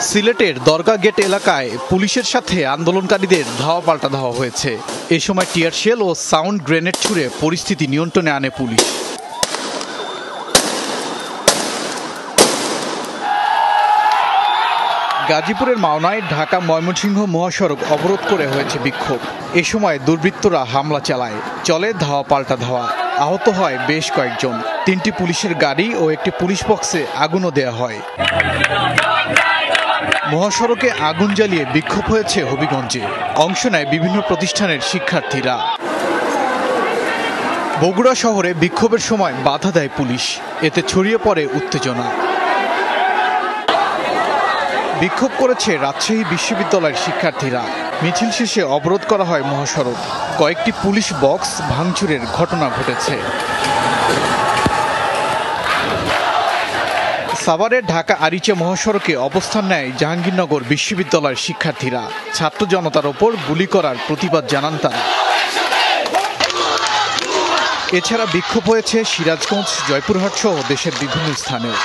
সিলেটের দরগা গেট এলাকায় পুলিশের সাথে আন্দোলনকারীদের ধাওয়া পাল্টা ধাওয়া হয়েছে। এ সময় টিয়ার শেল ও সাউন্ড গ্রেনেড ছুড়ে পরিস্থিতি নিয়ন্ত্রণে আনে পুলিশ। গাজীপুরের মাওনায় ঢাকা ময়মনসিংহ মহাসড়ক অবরোধ করে হয়েছে বিক্ষোভ। এ সময় দুর্বৃত্তরা হামলা চালায়, চলে ধাওয়া পাল্টা ধাওয়া। আহত হয় বেশ কয়েকজন। 3টি পুলিশের গাড়ি ও একটি পুলিশ বক্সে আগুনও দেয়া হয়। মহাসড়কে আগুন জ্বালিয়ে বিক্ষোভ হয়েছে হবিগঞ্জে। অংশ নেয় বিভিন্ন প্রতিষ্ঠানের শিক্ষার্থীরা। বগুড়া শহরে বিক্ষোভের সময় বাধা দেয় পুলিশ, এতে ছড়িয়ে পড়ে উত্তেজনা। বিক্ষোভ করেছে রাজশাহী বিশ্ববিদ্যালয়ের শিক্ষার্থীরা। মিছিল শেষে অবরোধ করা হয় মহাসড়ক। কয়েকটি পুলিশ বক্স ভাঙচুরের ঘটনা ঘটেছে। সাভারের ঢাকা আরিচা মহাসড়কে অবস্থান নেয় জাহাঙ্গীরনগর বিশ্ববিদ্যালয়ের শিক্ষার্থীরা। ছাত্র জনতার ওপর গুলি করার প্রতিবাদ জানান তারা। এছাড়া বিক্ষোভ হয়েছে সিরাজগঞ্জ, জয়পুরহাট সহ দেশের বিভিন্ন স্থানেও।